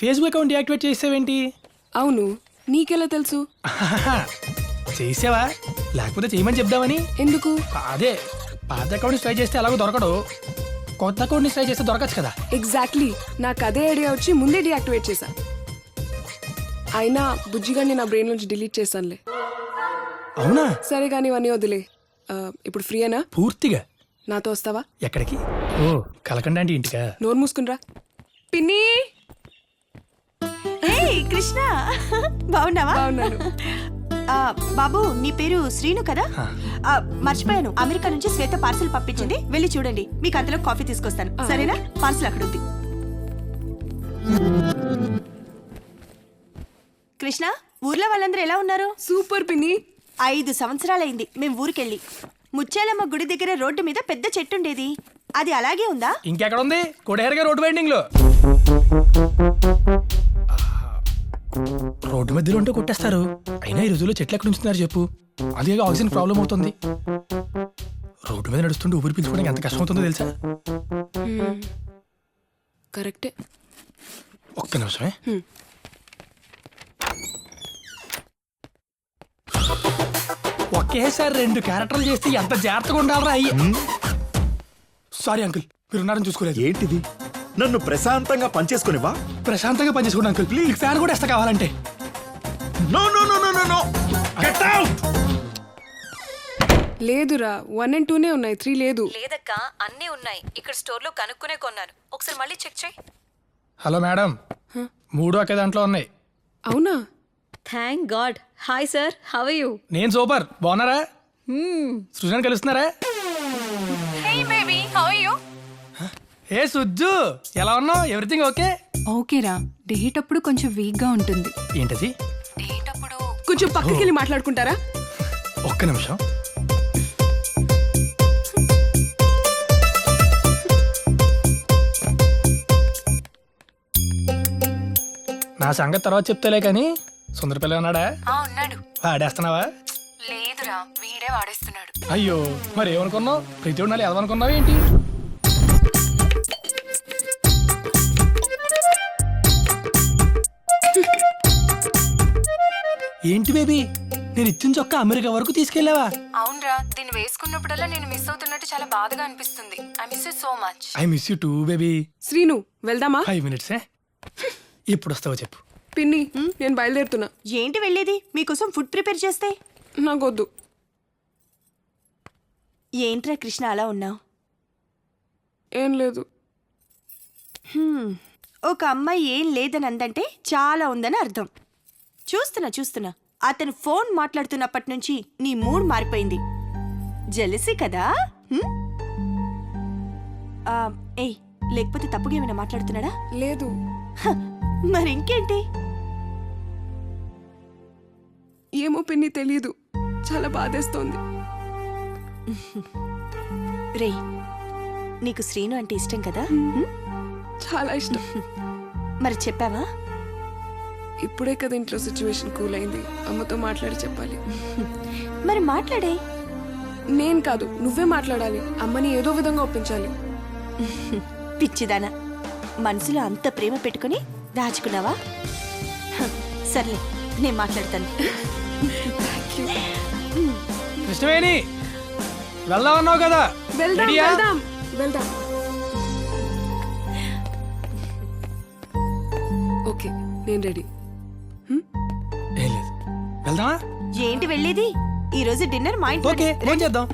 Facebook account deactivate చేసావేంటి? అవును, నీకెలా తెలుసు? చేసావా లేకపోతే చేయమని చెప్దామని. ఎందుకు? అదే పాత అకౌంట్ ట్రై చేస్తే ఎలాగో దొరకడు, కొత్త అకౌంట్ ట్రై చేస్తే దొరకచ్చు కదా. ఎగ్జాక్ట్లీ, నాకు అదే ఐడియా వచ్చి ముందే డియాక్టివేట్ చేశా. అయినా బుజ్జిగాన్ని నా బ్రెయిన్ నుంచి డిలీట్ చేశానులే. అవునా? సరే కానీ ఇవన్నీ వదిలే. ఇప్పుడు ఫ్రీయేనా? పూర్తిగా. నాతో వస్తావా? ఎక్కడికి? ఓ కలకండ అంటే ఇంటికా? నోరు మూసుకునిరా. పిన్ని కృష్ణ, బాగున్నావా? బాగున్నాను. బాబు, నీ పేరు శ్రీను కదా? మర్చిపోయాను, అమెరికా నుంచి శ్వేత పార్సల్ పంపించింది, వెళ్ళి చూడండి. మీకు అంతలో కాఫీ తీసుకొస్తాను, సరేనా? పార్సల్ అక్కడ ఉంది. కృష్ణ, ఊర్లో వాళ్ళందరూ ఎలా ఉన్నారు? సూపర్ పిన్ని. 5 సంవత్సరాలైంది మేము ఊరికెళ్ళి. ముత్యాలమ్మ గుడి దగ్గర రోడ్డు మీద పెద్ద చెట్టు ఉండేది, అది అలాగే ఉందా? ఇంకెక్కడ ఉంది? కొడేరుగా రోడ్డు వైండింగ్ లో. రోడ్డు మధ్యలో ఉంటే కొట్టేస్తారు. అయినా ఈ రోజుల్లో చెట్లు ఎక్కడ ఉంచుతున్నారు చెప్పు? అదే ఆక్సిజన్ ప్రాబ్లం అవుతుంది. రోడ్డు మీద నడుస్తుంటే ఊపిరి పీల్చుకోవడానికి ఎంత కష్టం అవుతుందో తెలుసా? కరెక్టే. ఒక్క నిమిషమే. ఒకేసారి 2 క్యారెక్టర్లు చేస్తే ఎంత జాగ్రత్తగా ఉండాలరా అయ్యి. సారీ అంకుల్, మీరున్నారని చూసుకోలేదు. ఏంటిది? నన్ను ప్రశాంతంగా పనిచేసుకునివా? ప్రశాంతంగా పనిచేసుకోండి అంకుల్, ప్లీజ్. ఫ్యాన్ కూడా ఇస్తా కావాలంటే. No no no no no no, get out. లేదురా, 1 and 2 ఉన్నాయి, 3 లేదు. లేదక్క, అన్నీ ఉన్నాయి. ఇక్కడ స్టోర్ లో కనుక్కునే కొన్నాను. ఒకసారి మళ్ళీ చెక్ చేయి. హలో మేడం, 3 ఒకే దాంట్లో ఉన్నాయి. అవునా? Thank God. Hi sir, how are you? నేను సూపర్, బాగున్నారా? సృజన్ కలుస్తున్నారా? Hey baby, how are you? ఏ సుజ్జు, ఎలా ఉన్నావు? Everything okay? ఓకేరా, డేట్ అప్పుడు కొంచెం వీక్ గా ఉంటుంది. ఏంటది? డేట్ అప్పుడు కొంచెం పక్కకి వెళ్ళి మాట్లాడుకుంటారా? ఒక్క నిమిషం. నా సంగతి తర్వాత చెప్తాలే కానీ సుందర పిల్ల ఉన్నాడా? ఉన్నాడు. వాడేస్తున్నావా? లేదురా, వీడే వాడేస్తున్నాడు. అయ్యో, మరి ఏమనుకున్నావు? ప్రతి ఉండాలి ఎదవనుకున్నావు ఏంటి? ఏంటి బేబీ, నేను ఇచ్చిన చొక్కా అమెరికా వరకు తీసుకెళ్ళావా? అవునరా, దీన్ని వేసుకున్నప్పుడల్లా నేను మిస్ అవుతున్నట్టు చాలా బాధగా అనిపిస్తుంది. I miss you so much. I miss you too baby. Srinu, వెళ్దామా? 5 minutes. ఇప్పుడు వస్తావో చెప్పు. పిన్ని, నేను బయలుదేరుతున్నా. ఏంటి వెళ్ళేది? మీకోసం ఫుడ్ ప్రిపేర్ చేస్తే. నాకొద్దు. ఏంట్రా కృష్ణ అలా ఉన్నావు? ఏం లేదు. ఒక అమ్మాయి ఏం లేదని అందంటే చాలా ఉందని అర్థం. చూస్తున్నా అతను ఫోన్ మాట్లాడుతున్నప్పటి నుంచి నీ మూడ్ మారిపోయింది. జెలసీ కదా? ఏయ్, లేకపోతే తప్పుగా ఏమైనా మాట్లాడుతున్నాడా? లేదు. మరి ఇంకేంటి? ఏమో పిన్ని, తెలీదు. చాలా బాధేస్తోంది. రే, నీకు శ్రీను అంటే ఇష్టం కదా? చాలా ఇష్టం. మరి చెప్పావా? ఇప్పుడే కదా ఇంట్లో సిచ్యువేషన్ కూల్ అయింది. అమ్మతో మాట్లాడి చెప్పాలి. మరి మాట్లాడే. నేను కాదు, నువ్వే మాట్లాడాలి. అమ్మని ఏదో విధంగా ఒప్పించాలి. పిచ్చిదానా, మనసులో అంత ప్రేమ పెట్టుకుని దాచుకున్నావా? సర్లే, నేను మాట్లాడతాను. కృష్ణవేణి, వెళ్దాం అన్నావు కదా? వెళ్దాం రెడీయా? వెళ్దాం వెళ్దాం. ఓకే, నేను రెడీ. ఏం లేదు, వెళ్దామా? ఏంటి వెళ్ళేది? ఈ రోజు డిన్నర్ మా ఇంట్లో. ఓకే, ఫోన్ చేద్దాం.